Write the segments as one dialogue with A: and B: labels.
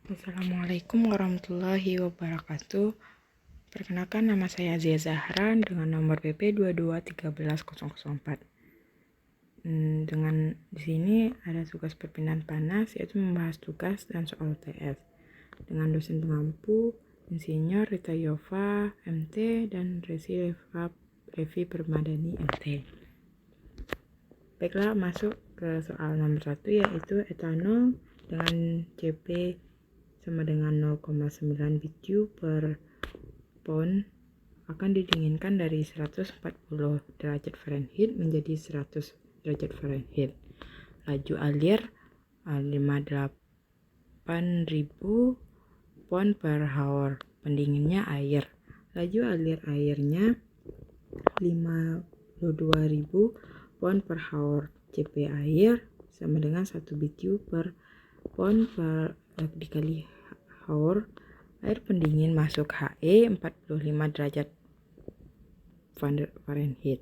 A: Assalamualaikum warahmatullahi wabarakatuh. Perkenalkan, nama saya Zia Zahran dengan nomor BP 2213004. Dengan di sini ada tugas perpindahan panas, yaitu membahas tugas dan soal UTS dengan dosen pengampu Insinyur Rita Yova MT dan Resi Revi Permadani MT. Baiklah, masuk ke soal nomor 1, yaitu etanol dengan CP sama dengan 0,9 BTU per pound akan didinginkan dari 140 derajat Fahrenheit menjadi 100 derajat Fahrenheit. Laju alir 58.000 pound per hour. Pendinginnya air. Laju alir airnya 52.000 pound per hour. CP air sama dengan 1 BTU per pound per dikali hour. Air pendingin masuk HE 45 derajat Fahrenheit.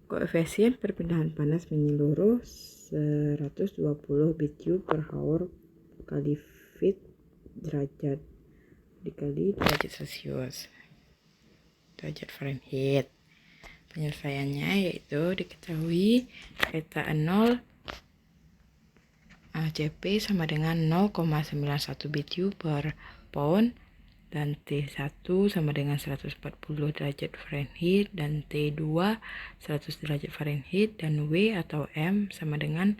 A: Koefisien perpindahan panas menyeluruh 120 BTU per hour kali feet derajat dikali derajat Celcius derajat Fahrenheit. Penyelesaiannya yaitu diketahui eta 0 CP sama dengan 0,91 BTU per pound dan T1 sama dengan 140 derajat Fahrenheit dan T2 100 derajat Fahrenheit dan W atau M sama dengan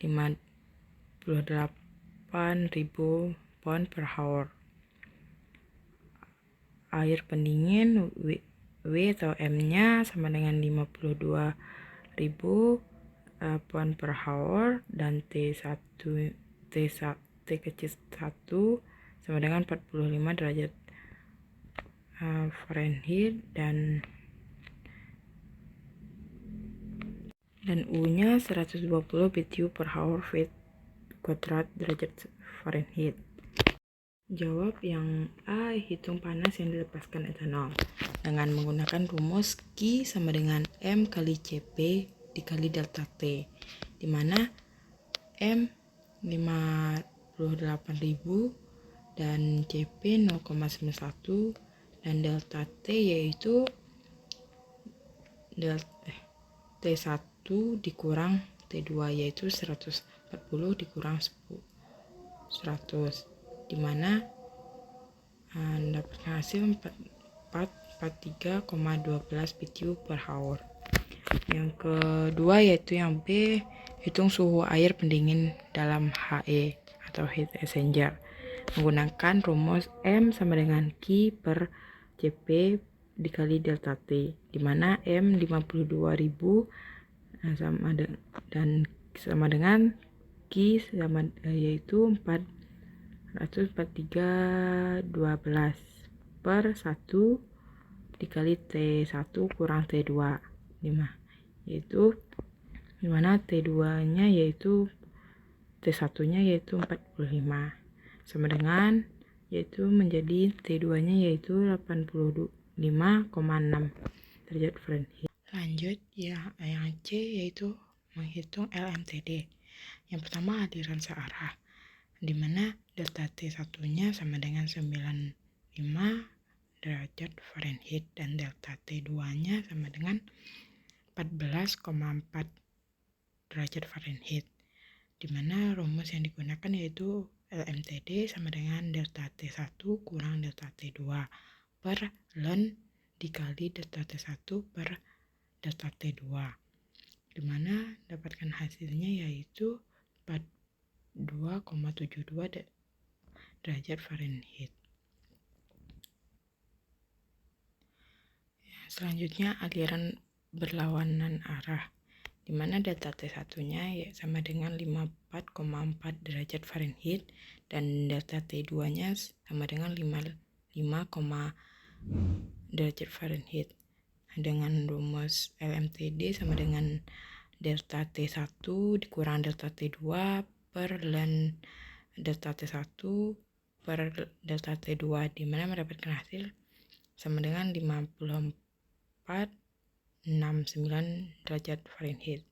A: 58.000 pound per hour. Air pendingin W atau M-nya sama dengan 52.000 pound per hour dan T1 T kecil 1 sama dengan 45 derajat Fahrenheit dan U-nya 120 BTU per hour feet kuadrat derajat Fahrenheit. Jawab yang A, hitung panas yang dilepaskan etanol dengan menggunakan rumus Q sama dengan M kali CP dikali delta T, di mana M 58.000 dan CP 0,91 dan delta T yaitu T1 dikurang T2 yaitu 140 dikurang 100, di mana dapatkan hasil 43,12 BTU per hour. Yang kedua yaitu yang B, hitung suhu air pendingin dalam HE atau heat exchanger menggunakan rumus M sama dengan Q per CP dikali delta T, di mana M 52.000 sama dengan Q yaitu 443.12 per 1 dikali T1 kurang T2, yaitu dimana T2 nya yaitu T1 nya yaitu 45 sama dengan yaitu menjadi T2 nya yaitu 85,6 derajat Fahrenheit. Lanjut ya, yang C yaitu menghitung LMTD. Yang pertama aliran searah, di mana delta T1 nya sama dengan 95 derajat Fahrenheit dan delta T2 nya sama dengan 14,4 derajat Fahrenheit, di mana rumus yang digunakan yaitu LMTD sama dengan delta T1 kurang delta T2 per ln dikali delta T1 per delta T2, di mana dapatkan hasilnya yaitu 42,72 derajat Fahrenheit. Selanjutnya aliran berlawanan arah, di mana delta T1-nya sama dengan 54,4 derajat Fahrenheit dan delta T2-nya sama dengan 55, derajat Fahrenheit. Dengan rumus LMTD sama dengan delta T1 dikurang delta T2 per ln delta T1 per delta T2, di mana mendapatkan hasil sama dengan 54,69 derajat Fahrenheit.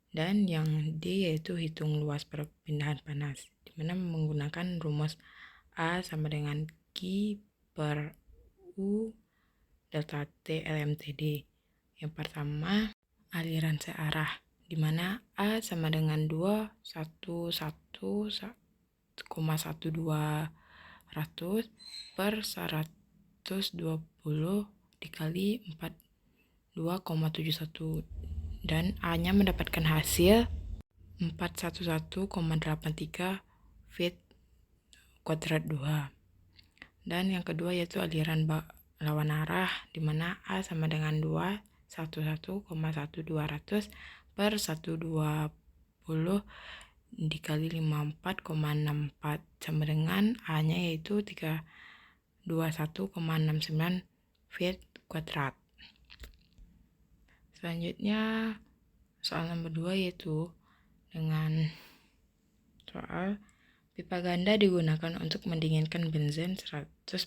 A: Dan yang D yaitu hitung luas perpindahan panas, di mana menggunakan rumus A sama dengan Q per U delta T LMTD. Yang pertama, aliran searah, di mana A sama dengan 211,12 per 120 dikali 42,71, dan A-nya mendapatkan hasil 411,83 feet kuadrat 2. Dan yang kedua yaitu aliran lawan arah, di mana A sama dengan 211,12 per 120 dikali 54,64 sama dengan A-nya yaitu 321,69 feet kuadrat. Selanjutnya soal nomor 2 yaitu dengan soal pipa ganda digunakan untuk mendinginkan benzen 180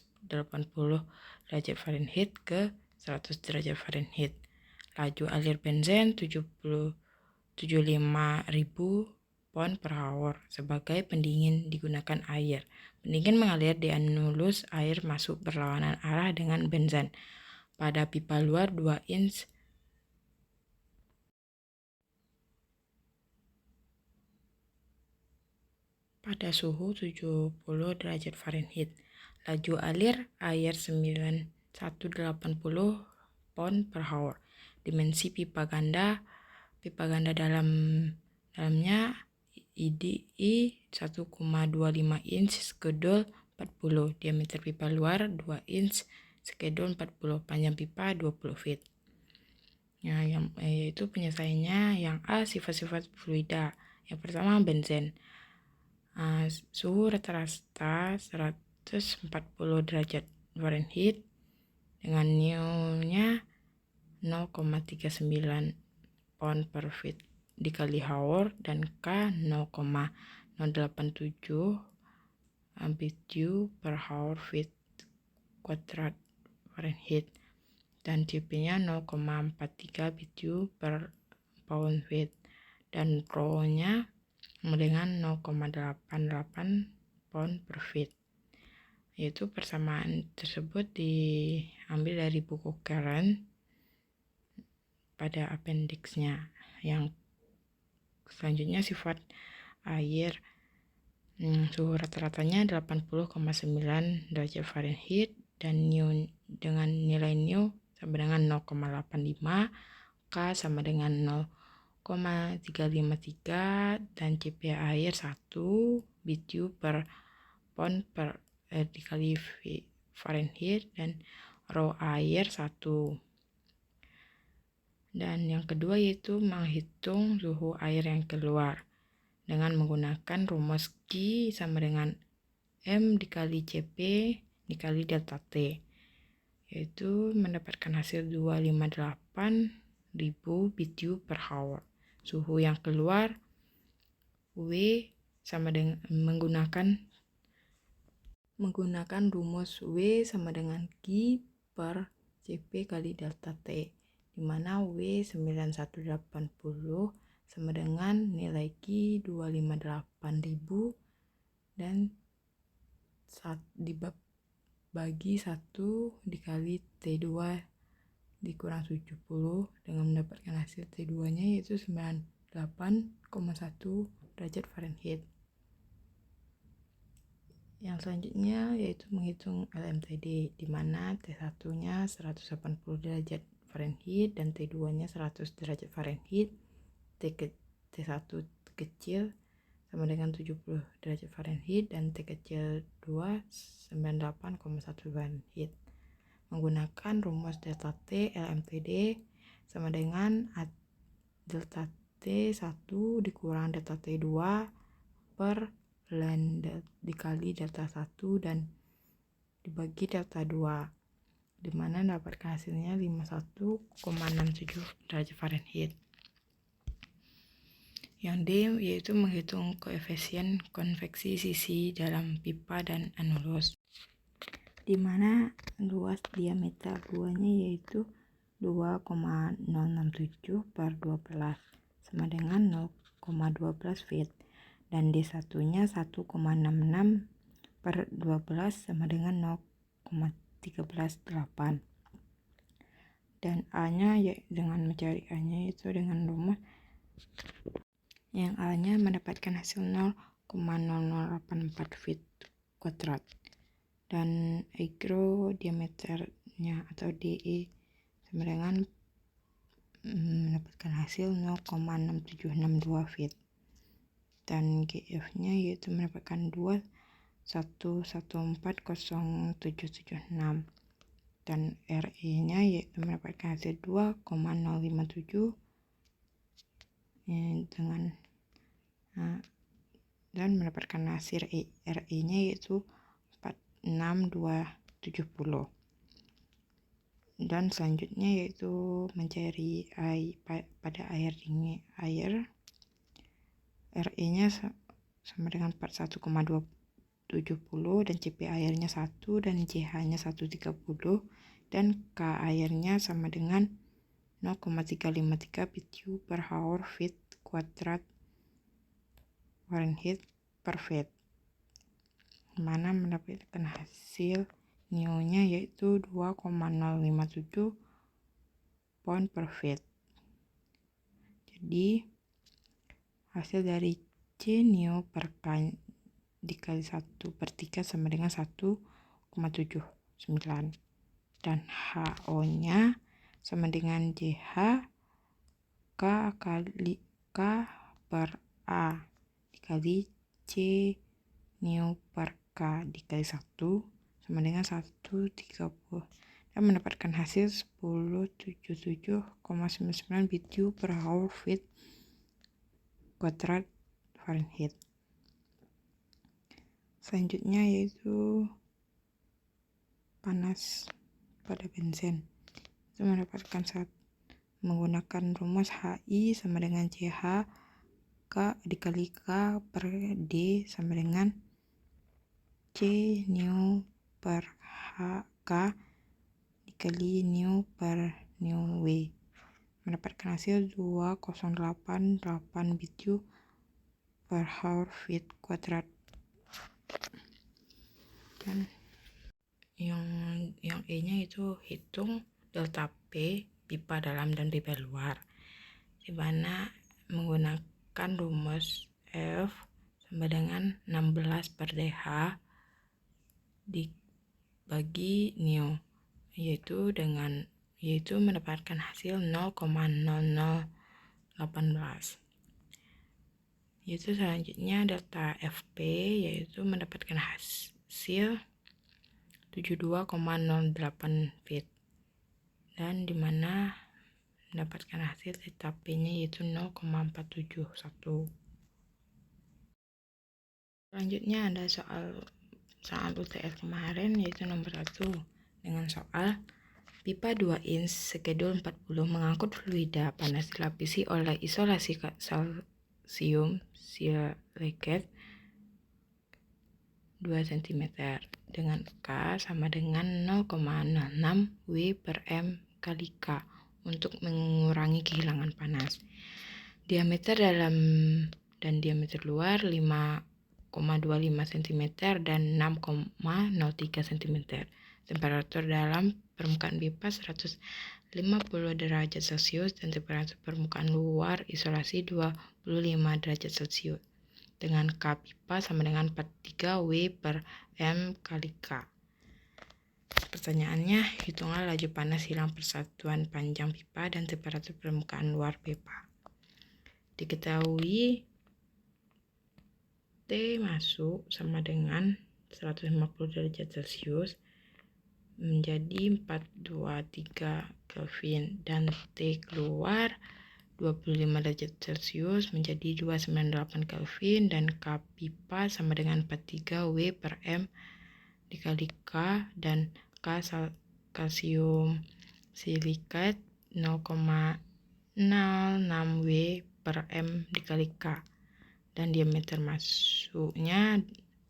A: derajat Fahrenheit ke 100 derajat Fahrenheit. Laju alir benzen 75.000 pound per hour. Sebagai pendingin digunakan air. Pendingin mengalir di anulus air masuk berlawanan arah dengan benzen. Pada pipa luar 2 inch pada suhu 70 derajat Fahrenheit. Laju alir air 9180 pound per hour. Dimensi pipa ganda dalamnya IDI 1,25 inch skedul 40. Diameter pipa luar 2 inch skedul 40. Panjang pipa 20 feet. Ya, yaitu penyelesaiannya yang A, sifat-sifat fluida. Yang pertama benzen. Suhu rata-rata 140 derajat Fahrenheit dengan nilainya 0,39 pound per feet dikali hour, dan K 0,087 BTU per hour feet kuadrat Fahrenheit, dan CP-nya 0,43 BTU per pound feet, dan Rho-nya dengan 0,88 pound per feet. Yaitu persamaan tersebut diambil dari buku Karen pada appendixnya. Yang selanjutnya sifat air, suhu rata-ratanya 80,9 derajat Fahrenheit dan dengan nilai nu sama dengan 0,85, K sama dengan 0,353, dan CP air 1 BTU per pound per dikali Fahrenheit, dan Rho air 1. Dan yang kedua yaitu menghitung suhu air yang keluar dengan menggunakan rumus Q sama dengan M dikali CP dikali delta T, yaitu mendapatkan hasil 258.000 BTU per hour. Suhu yang keluar W sama dengan menggunakan rumus W sama dengan Q per CP kali delta T, di mana W 9180 sama dengan nilai Q 258.000 dan dibagi 1 dikali T2 dikurang 70 dengan mendapatkan hasil T2 nya yaitu 98,1 derajat Fahrenheit. Yang selanjutnya yaitu menghitung LMTD, di mana T1 nya 180 derajat Fahrenheit dan T2 nya 100 derajat Fahrenheit. T1 kecil sama dengan 70 derajat Fahrenheit dan T kecil 2 98,1 Fahrenheit. Menggunakan rumus delta T LMTD sama dengan delta T1 dikurang delta T2 per ln dikali delta 1 dan dibagi delta 2, di mana dapatkan hasilnya 51,67 derajat Fahrenheit. Yang D yaitu menghitung koefisien konveksi sisi dalam pipa dan anulus, di mana luas diameter buahnya yaitu 2,067 per 12 sama dengan 0,12 feet dan D1 nya 1,66 per 12 sama dengan 0,138 dan A nya ya dengan mencari A nya itu dengan rumus yang A nya mendapatkan hasil 0,0084 feet kuadrat dan diameternya atau DE sama dengan mendapatkan hasil 0,6762 feet dan GF nya yaitu mendapatkan 2,1140776 dan RE nya yaitu mendapatkan hasil 2,057 dengan dan mendapatkan hasil RE nya yaitu 46270 dan selanjutnya yaitu mencari pada air dingin RE nya sama dengan 41,270 dan CP airnya 1 dan CH nya 130 dan K airnya sama dengan 0,353 BTU per hour feet kuadrat Fahrenheit per feet, mana mendapatkan hasil NIO nya yaitu 2,057 pound per feet. Jadi hasil dari C NIO per K dikali 1/3 sama dengan 1,79 dan HO nya sama dengan JH K kali K per A dikali C NIO per K dikali 1 sama dengan 130 dan mendapatkan hasil 1077,99 BTU per hour feet kuadrat Fahrenheit. Selanjutnya yaitu panas pada benzen. Itu mendapatkan menggunakan rumus HI sama dengan CH K dikali K per D sama dengan C NIO per HK dikali NIO per NIO W mendapatkan hasil 2088 BTU per hour feet kuadrat. Dan yang E nya itu hitung delta P pipa dalam dan pipa luar, di mana menggunakan rumus F sama dengan 16 per DH dibagi NIO yaitu mendapatkan hasil 0,0018. Yaitu selanjutnya delta FP yaitu mendapatkan hasil 72,08 feet dan dimana mendapatkan hasil delta P nya yaitu 0,471. Selanjutnya ada soal UTS kemarin yaitu nomor 1 dengan soal pipa 2 inch skedul 40 mengangkut fluida panas dilapisi oleh isolasi kalsium silikat 2 cm dengan K sama dengan 0,06 W per M kali K untuk mengurangi kehilangan panas. Diameter dalam dan diameter luar 5,25 cm dan 6,03 cm. Temperatur dalam permukaan pipa 150 derajat Celcius dan temperatur permukaan luar isolasi 25 derajat Celcius dengan K pipa sama dengan 43 W per M kali K. Pertanyaannya, hitunglah laju panas hilang persatuan panjang pipa dan temperatur permukaan luar pipa. Diketahui T masuk sama dengan 150 derajat Celcius menjadi 423 Kelvin dan T keluar 25 derajat Celcius menjadi 298 Kelvin dan K pipa sama dengan 43 W per M dikali K dan K kalsium silikat 0,06 W per M dikali K dan diameter masuknya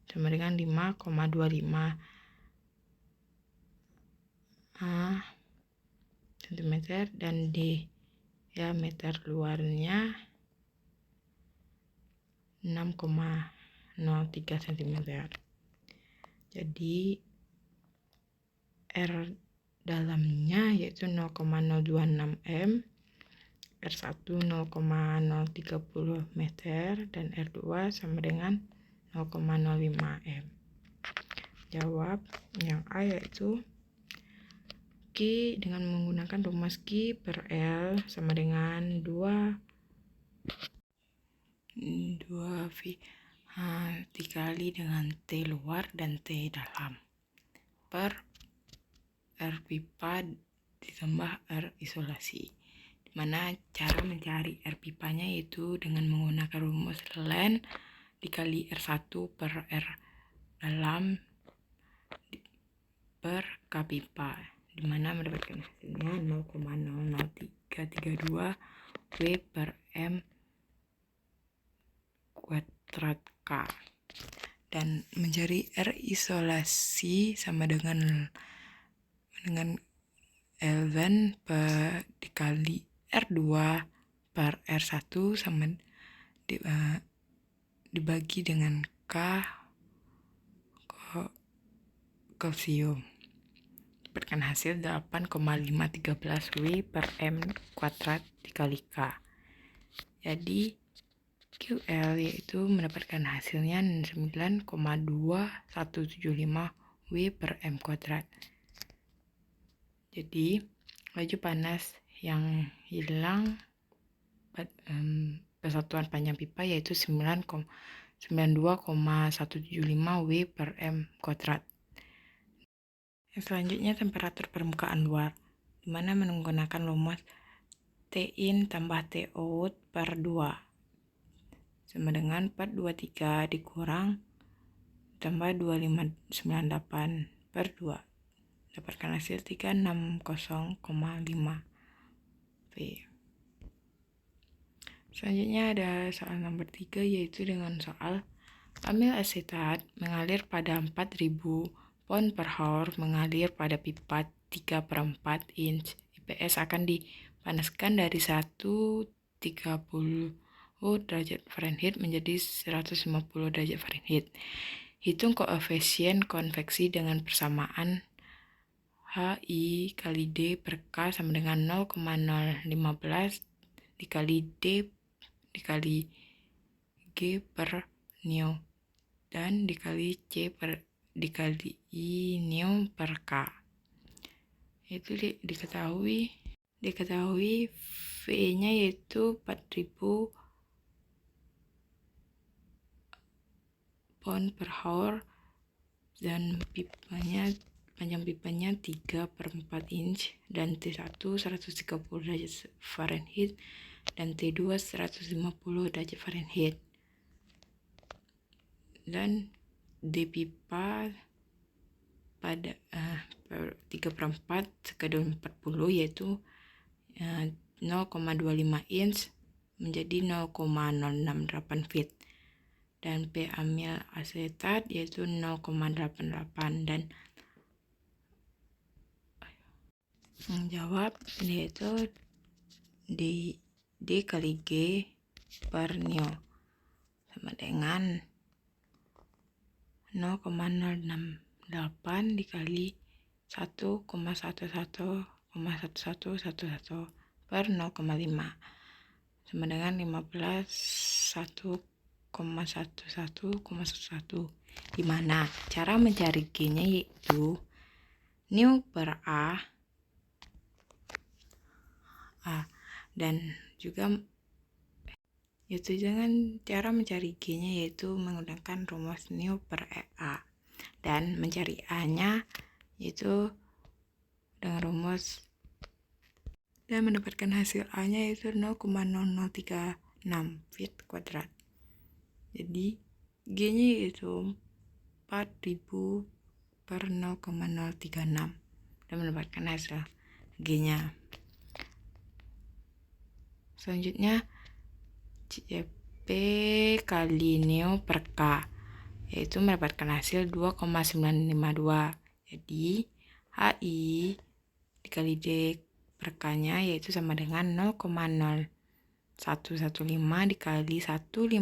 A: sama dengan 5,25 cm dan diameter luarnya 6,03 cm. Jadi R dalamnya yaitu 0,026 m, R1 0,030 meter, dan R2 sama dengan 0,05 m. Jawab yang A yaitu Q dengan menggunakan rumus Q per L sama dengan 2 V dikali dengan T luar dan T dalam per R pipa ditambah R isolasi. Dimana cara mencari R pipanya yaitu dengan menggunakan rumus ln dikali R1 per R dalam per K pipa, dimana mendapatkan hasilnya 0,00332 W per M kuadrat K. Dan mencari R isolasi sama dengan ln per dikali R2 per R1 sama dibagi dengan K kalsium. Dapatkan hasil 8,513 W per M kuadrat dikali K. Jadi QL yaitu mendapatkan hasilnya 9,2175 W per M kuadrat. Jadi laju panas yang hilang persatuan panjang pipa yaitu 92,175 W per M kuadrat. Yang selanjutnya temperatur permukaan luar, dimana menggunakan rumus T-in tambah T-out per 2 sama dengan 423 dikurang tambah 2598 per 2. Dapatkan hasil 360,5 V. Selanjutnya ada soal nomor 3 yaitu dengan soal amil asetat mengalir pada 4000 pound per hour mengalir pada pipa 3/4 inch. IPS akan dipanaskan dari 130 derajat Fahrenheit menjadi 150 derajat Fahrenheit. Hitung koefisien konveksi dengan persamaan HI kali D per K sama dengan 0,015 dikali D dikali G per nu dan dikali C per dikali I nu per K. Itu diketahui V-nya yaitu 4000 pound per hour dan panjang pipanya 3/4 inch dan T1 130 derajat Fahrenheit dan T2 150 derajat Fahrenheit. Dan D pipa pada 3/4 sekadar 40 yaitu 0,25 inch menjadi 0,068 feet, dan P amil asetat yaitu 0,88 dan menjawab yaitu D kali G per nu sama dengan 0,068 dikali 1,111111 per 0,5 sama dengan 15,111111, dimana cara mencari G-nya yaitu nu per A dan juga yaitu dengan cara mencari G-nya yaitu menggunakan rumus nu per A, dan mencari A-nya yaitu dengan rumus dan mendapatkan hasil A-nya yaitu 0,0036 feet kuadrat. Jadi G-nya yaitu 4000 per 0,036 dan mendapatkan hasil G-nya. Selanjutnya CP kali nu per K yaitu mendapatkan hasil 2,952. Jadi HI dikali D per K nya yaitu sama dengan 0,0 115 dikali 151,10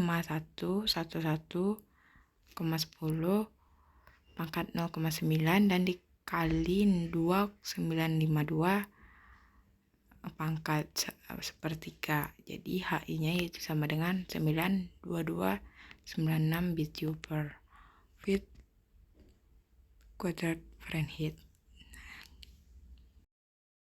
A: pangkat 0,9 dan dikali 2952 pangkat sepertiga. Jadi HI-nya yaitu sama dengan 92296 BTU per feet kuadrat Fahrenheit.